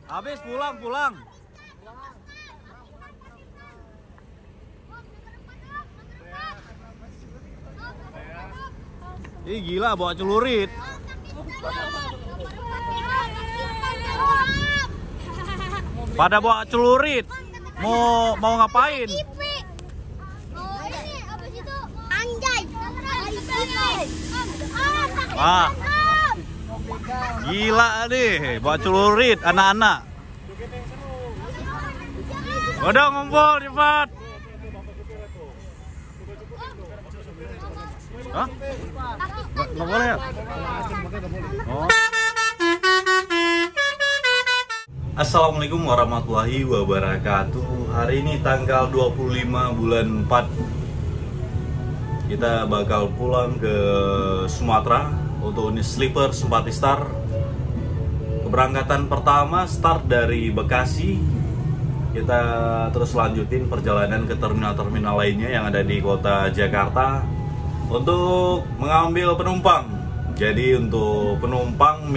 Habis pulang. Ih gila bawa celurit. Pada bawa celurit. Mau ngapain? Wah. Gila nih, bawa celurit anak-anak. Udah ngumpul cepat. Hah? Nggak boleh ya? Oh. Assalamualaikum warahmatullahi wabarakatuh. Hari ini tanggal 25 bulan 4. Kita bakal pulang ke Sumatera untuk unit sleeper Simpati Star. Keberangkatan pertama start dari Bekasi. Kita terus lanjutin perjalanan ke terminal-terminal lainnya yang ada di kota Jakarta untuk mengambil penumpang. Jadi untuk penumpang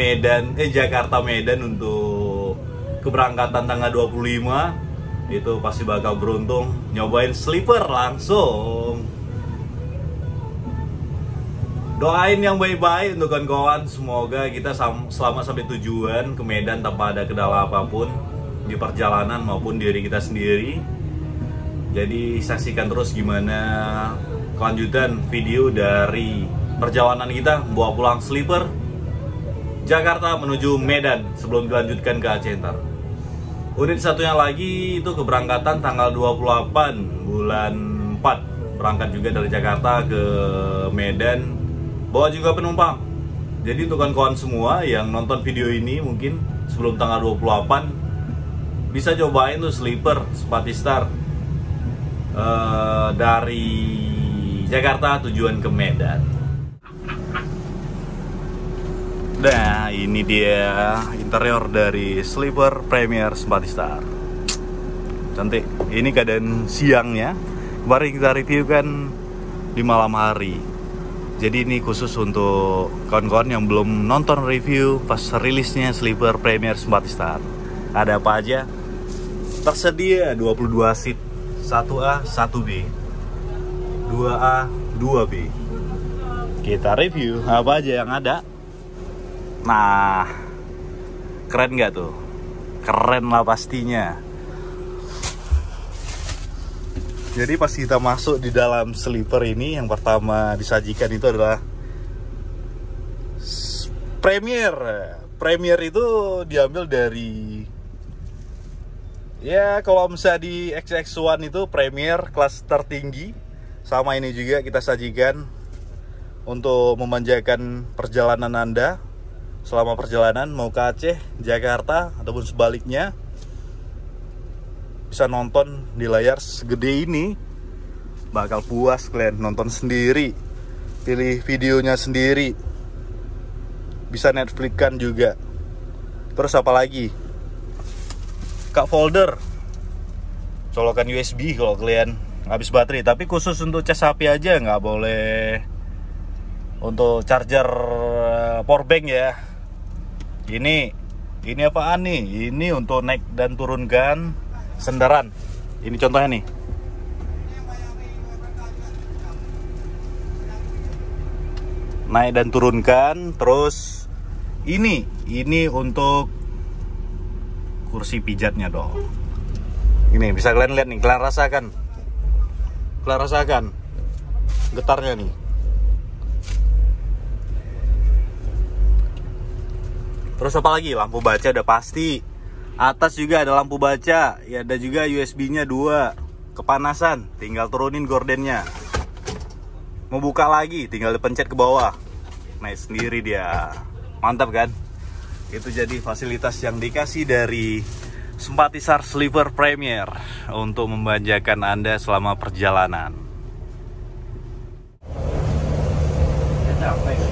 Jakarta Medan untuk keberangkatan tanggal 25 itu pasti bakal beruntung nyobain sleeper langsung. Doain yang baik-baik untuk kawan-kawan, semoga kita selamat sampai tujuan ke Medan tanpa ada kendala apapun di perjalanan maupun diri kita sendiri. Jadi saksikan terus gimana kelanjutan video dari perjalanan kita bawa pulang sleeper Jakarta menuju Medan sebelum dilanjutkan ke Aceh ntar. Unit satunya lagi itu keberangkatan tanggal 28 bulan 4, berangkat juga dari Jakarta ke Medan, bawa juga penumpang. Jadi untuk kawan-kawan semua yang nonton video ini mungkin sebelum tanggal 28 bisa cobain tuh sleeper Simpati Star dari Jakarta tujuan ke Medan. Nah ini dia interior dari sleeper Premier Simpati Star. Cantik. Ini keadaan siangnya. Kemarin kita review kan di malam hari. Jadi ini khusus untuk kawan-kawan yang belum nonton review pas rilisnya sleeper Premier Simpati Star. Ada apa aja? Tersedia 22 seat, 1A, 1B, 2A, 2B. Kita review apa aja yang ada. Nah, keren nggak tuh? Keren lah pastinya. Jadi pas kita masuk di dalam sleeper ini, yang pertama disajikan itu adalah Premier. Premier itu diambil dari, ya kalau misalnya di XX1 itu Premier kelas tertinggi. Sama ini juga kita sajikan untuk memanjakan perjalanan Anda selama perjalanan mau ke Aceh, Jakarta, ataupun sebaliknya. Bisa nonton di layar segede ini, bakal puas kalian nonton sendiri, pilih videonya sendiri, bisa Netflix kan juga. Terus apa lagi? Cup folder, colokan USB kalau kalian habis baterai, tapi khusus untuk cas HP aja, nggak boleh untuk charger powerbank ya. Ini apaan nih? Ini untuk naik dan turunkan sendaran. Ini contohnya nih. Naik dan turunkan. Terus ini untuk kursi pijatnya dong. Ini bisa kalian lihat nih, kalian rasakan getarnya nih. Terus apa lagi? Lampu baca udah pasti. Atas juga ada lampu baca. Ya ada juga USB-nya 2. Kepanasan, tinggal turunin gordennya. Mau buka lagi, tinggal dipencet ke bawah. Naik sendiri dia. Mantap kan? Itu jadi fasilitas yang dikasih dari Simpati Star Sleeper Premier untuk memanjakan Anda selama perjalanan. Capek.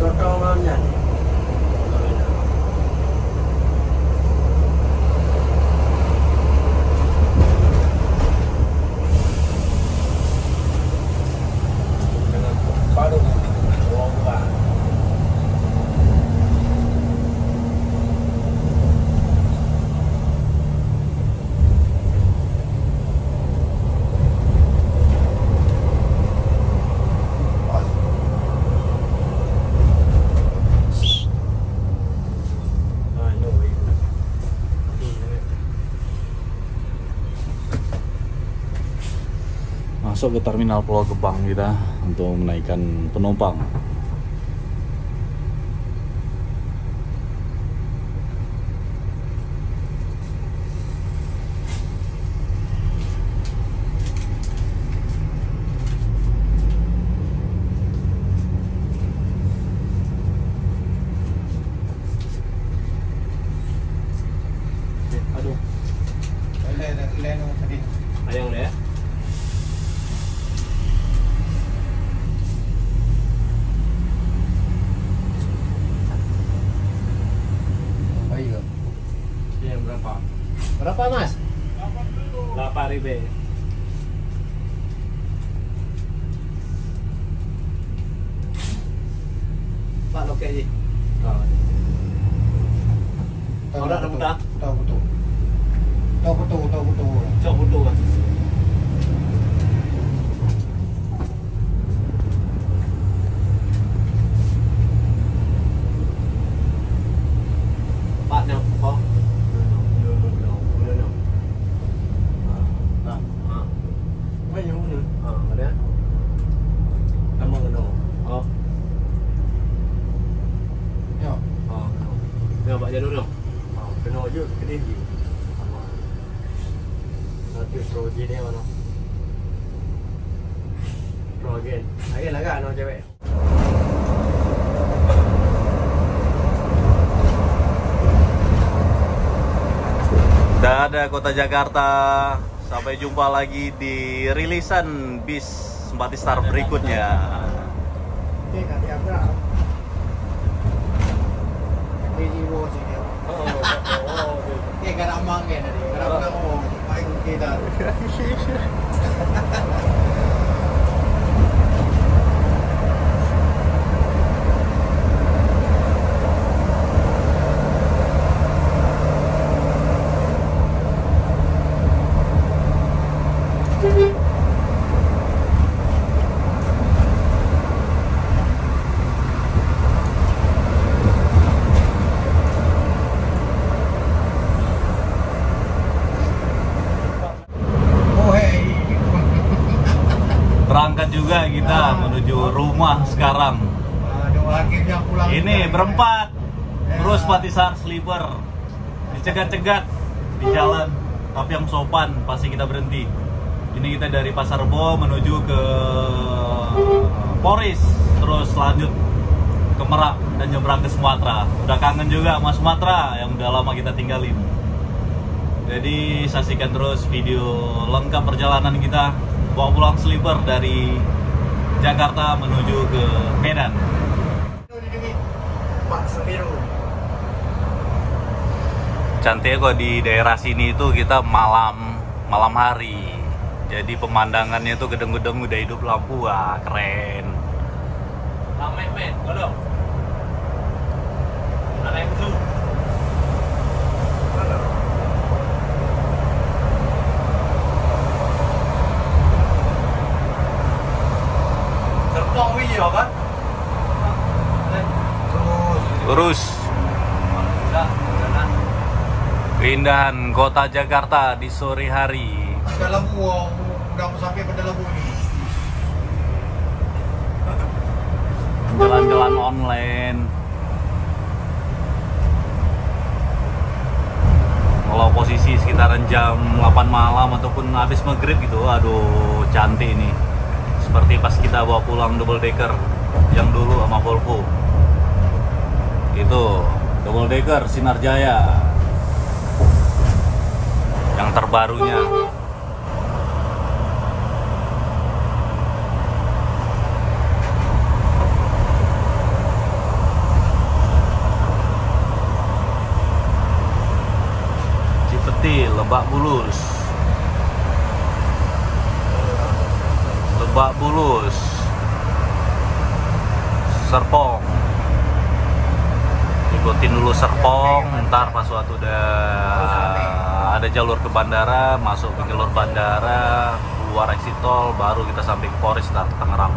Dorongannya masuk ke terminal Pulau Gebang kita untuk menaikkan penumpang. Aduh, ayang ya. Ayo. Iya berapa? Berapa Mas? 8.000. Pak lo kayak Orang ada muda? Tahu betul. Tahu betul. Cok butuh kan? Pak nào có? Mấy nhiêu nữa? Ở đấy. Cảm ơn đâu? Yo. Nè bạn jadi dulu. Kena je kedai je. Nanti pro je dia mana? Pro again. Again lah kan no cewek. Dadah Kota Jakarta. Sampai jumpa lagi di rilisan bis Simpati Star berikutnya. Oke, kaki apa? Kaki jiwa sih dia. Oke, kada amang kan tadi. Kada amang oh, paling kita. Berangkat juga kita menuju rumah sekarang. Aduh, akhirnya pulang. Ini berempat. Terus Patisar Sleeper. Dicegat-cegat di jalan, tapi yang sopan pasti kita berhenti. Ini kita dari Pasar Rebo menuju ke Poris, terus lanjut ke Merak dan nyebrang ke Sumatera. Udah kangen juga sama Sumatera yang udah lama kita tinggalin. Jadi saksikan terus video lengkap perjalanan kita bawa pulang sleeper dari Jakarta menuju ke Medan. Pak Semeru. Cantiknya kok di daerah sini itu kita malam hari. Jadi pemandangannya tuh gedung-gedung udah hidup lampu, wah keren. Ramai men, kalau ada yang zoom. Serpong wih ya kan? Lurus. Keindahan kota Jakarta di sore hari. Ada lampu, udah mau sampai pada lampu ini. Jalan-jalan online. Kalau posisi sekitaran jam 8 malam ataupun habis maghrib gitu, aduh cantik ini. Seperti pas kita bawa pulang double decker yang dulu sama Volvo. Itu double decker Sinar Jaya. Yang terbarunya. Cipeti, Lebak Bulus. Lebak Bulus. Serpong. Ikutin dulu Serpong, ntar pas waktu udah ada jalur ke bandara, masuk ke jalur bandara, keluar exit tol, baru kita sampai ke Poris dan Tangerang.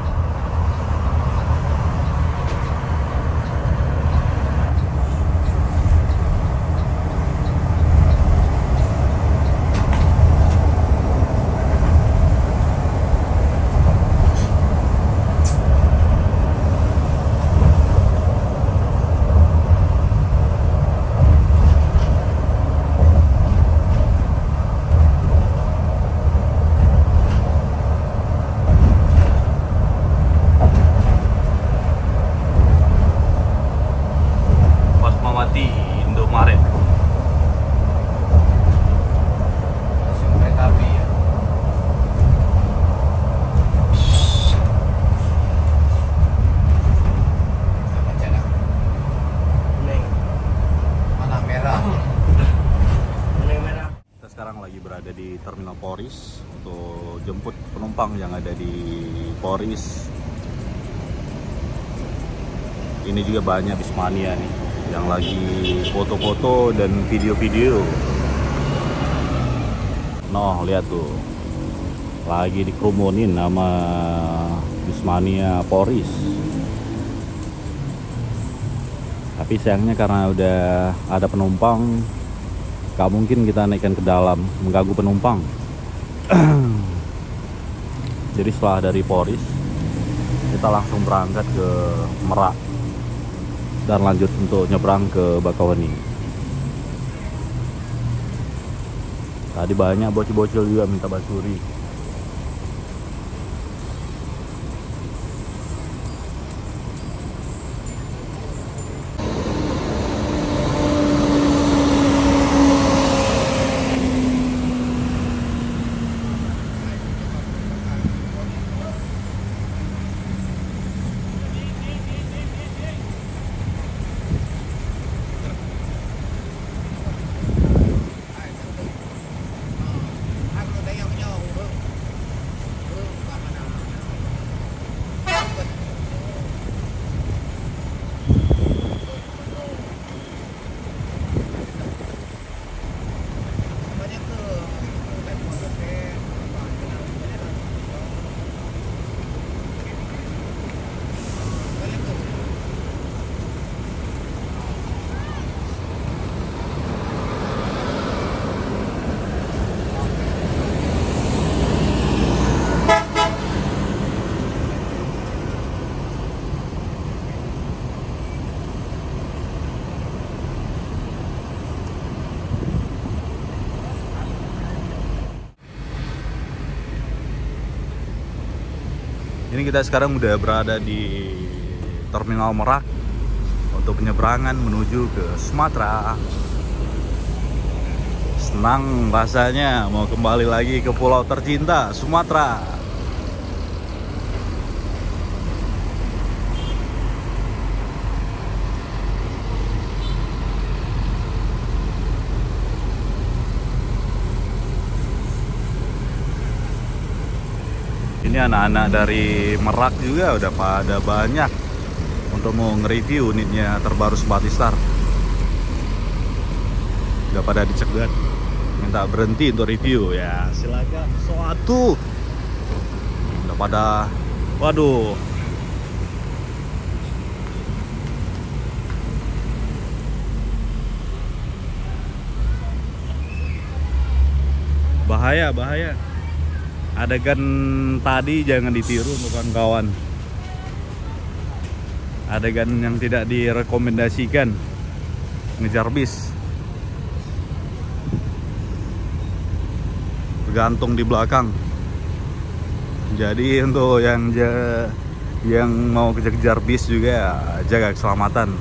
Terminal Poris untuk jemput penumpang yang ada di Poris. Ini juga banyak Bismania nih yang lagi foto-foto dan video-video. Noh, lihat tuh, lagi dikerumunin nama Bismania Poris. Tapi sayangnya karena udah ada penumpang, gak mungkin kita naikkan ke dalam, mengganggu penumpang. Jadi setelah dari Poris, kita langsung berangkat ke Merak dan lanjut untuk nyebrang ke Bakauheni. Tadi banyak bocil-bocil juga minta basuri. Ini kita sekarang udah berada di Terminal Merak untuk penyeberangan menuju ke Sumatera. Senang rasanya mau kembali lagi ke pulau tercinta, Sumatera. Ini anak-anak dari Merak juga udah pada banyak untuk mau nge-review unitnya terbaru Sebatistar. Udah pada dicegat, minta berhenti untuk review. Ya silakan, suatu udah pada, waduh, bahaya, bahaya. Adegan tadi jangan ditiru kawan-kawan. Adegan yang tidak direkomendasikan, ngejar bis, bergantung di belakang. Jadi untuk yang mau kejar-kejar bis juga jaga keselamatan.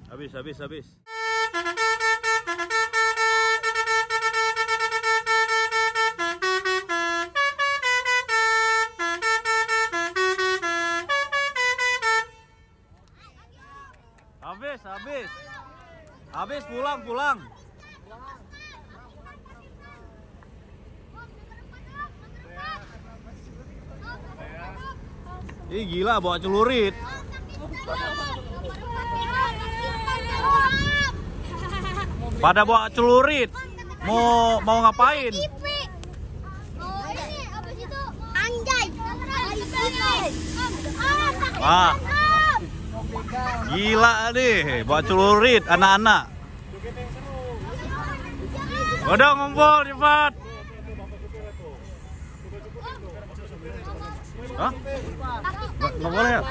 Habis. Habis, pulang. Ih gila, bawa celurit. Pada bawa celurit. Mau ngapain? Wah. Gila nih, bawa celurit anak-anak. Udah ngumpul cepat. Hah? Nggak boleh ya?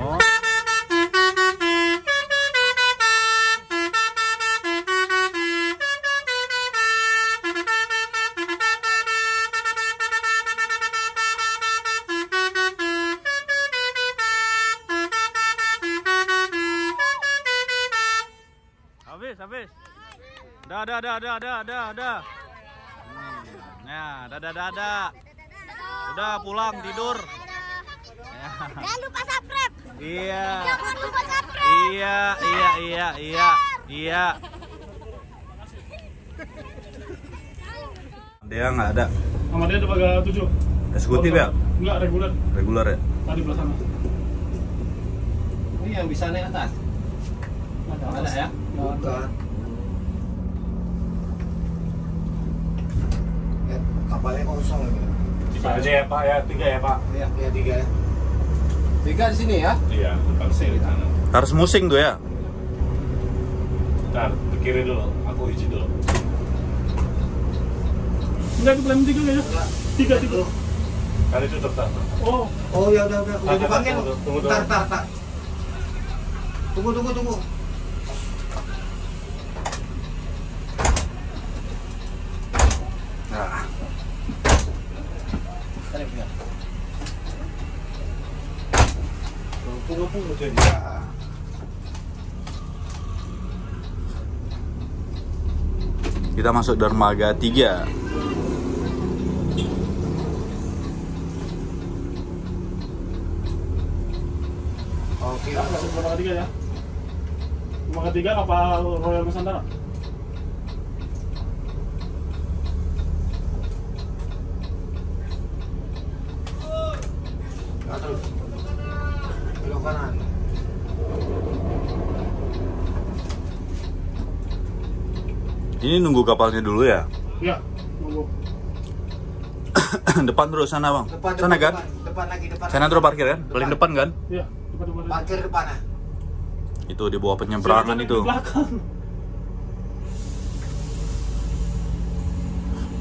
Oh. Habis. Dah. Nah, dah. Udah pulang tidur. Jangan lupa subscribe. Iya. Jangan lupa subscribe. Iya. Dia nggak ada. Sama dia ada paga 7. Eksekutif ya? Enggak, reguler. Reguler ya? Tadi belah sana. Ini yang bisa naik atas. Ada ya? Bukan. Ya, kapalnya kosong ini. Bisa aja ya Pak ya, 3 ya Pak. Ya 3 ya. 3 di sini ya? Iya, depan sini sana. Harus musing tuh ya? Bentar, ke kiri dulu, aku izin dulu. Enggak, itu plan 3 ya? 3. Kali itu tetap. Oh ya udah dipanggil. Tunggu. Tar. Tunggu. Nah. Tunggu jadi. Kita masuk dermaga 3. Oke. Masuk dermaga 3 ya. Dermaga 3 kapal Royal Nusantara. Terus. Belok kanan. Ini nunggu kapalnya dulu ya? Iya, nunggu. Depan terus sana bang. Sana kan? Depan lagi. Sana terus parkir kan? Paling depan kan? Iya, depan. Parkir depan ah. Itu di bawah penyeberangan Di itu. belakang.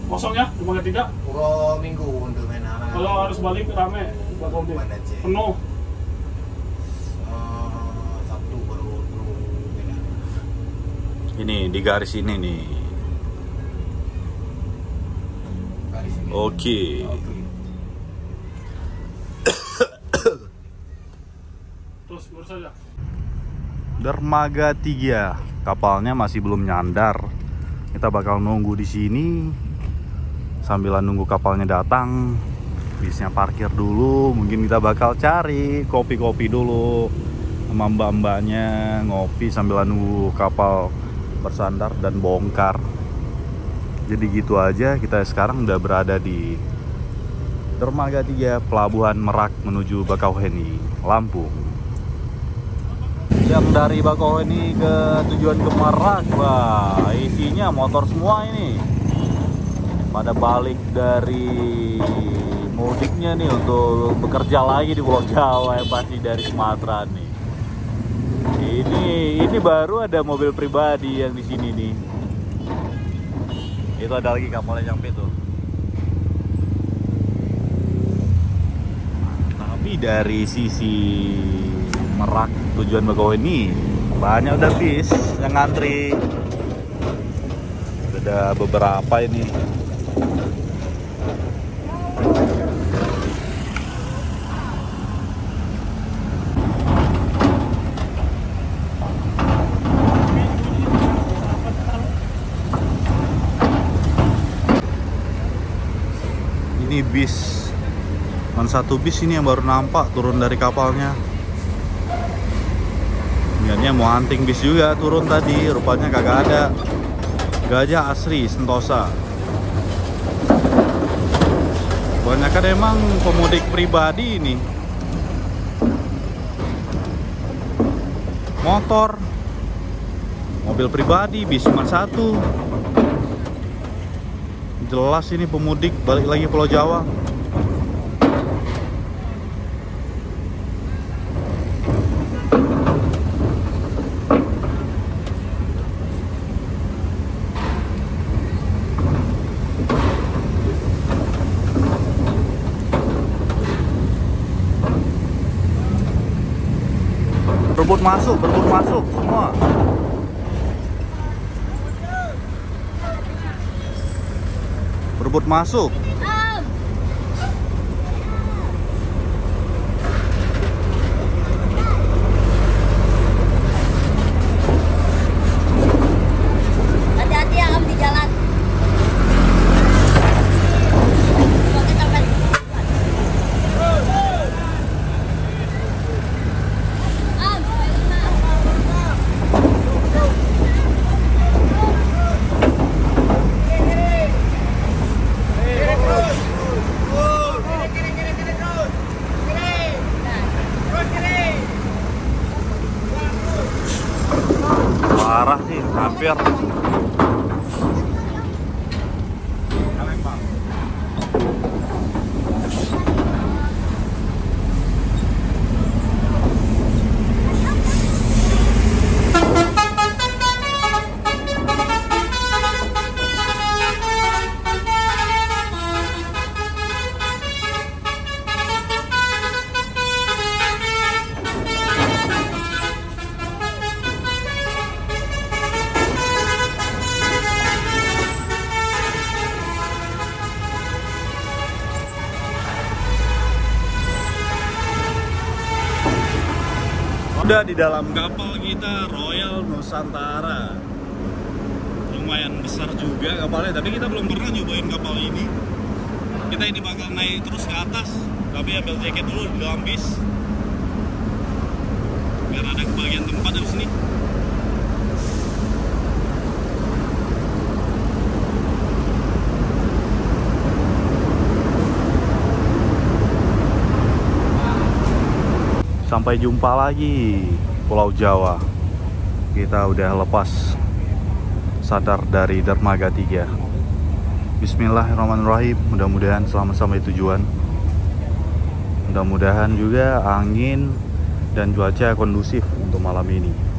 Kosong ya, dermaga 3. Puro minggu untuk main anak. Kalau harus balik rame, bakal deh. Mana, Cek? Penuh. Sabtu baru beda. Ini di garis ini nih. Garis ini. Oke. Terus lurus saja. Dermaga 3. Kapalnya masih belum nyandar. Kita bakal nunggu di sini sambilan nunggu kapalnya datang. Bisnya parkir dulu. Mungkin kita bakal cari kopi-kopi dulu sama mbak-mbaknya, ngopi sambil nunggu kapal bersandar dan bongkar. Jadi gitu aja, kita sekarang udah berada di dermaga 3 Pelabuhan Merak menuju Bakauheni, Lampung. Yang dari Bakauheni ke tujuan ke Merak, wah isinya motor semua ini. Pada balik dari mudiknya nih untuk bekerja lagi di Pulau Jawa ya, pasti dari Sumatera nih. Ini baru ada mobil pribadi yang di sini nih. Itu ada lagi kapalnya nyampe tuh. Tapi dari sisi Merak tujuan Bakauheni banyak udah bis yang ngantri. Ada beberapa ini. bis. Cuman satu bis ini yang baru nampak turun dari kapalnya. Niatnya mau hunting bis juga turun tadi, rupanya kagak ada. Gajah asri Sentosa. Kebanyakan emang pemudik pribadi ini. Motor, mobil pribadi, bis cuma satu. Jelas ini pemudik balik lagi Pulau Jawa. Berebut masuk semua. Berebut masuk. Hati-hati ya Om di jalan. Pakai sampai. Parah sih, hampir. Udah di dalam kapal kita, Royal Nusantara. Lumayan besar juga kapalnya, tapi kita belum pernah nyobain kapal ini. Kita ini bakal naik terus ke atas, tapi ambil jaket dulu di dalam bis biar ada kebagian tempat dari sini. Sampai jumpa lagi Pulau Jawa. Kita udah lepas sadar dari dermaga 3. Bismillahirrahmanirrahim. Mudah-mudahan selamat sampai tujuan. Mudah-mudahan juga angin dan cuaca kondusif untuk malam ini.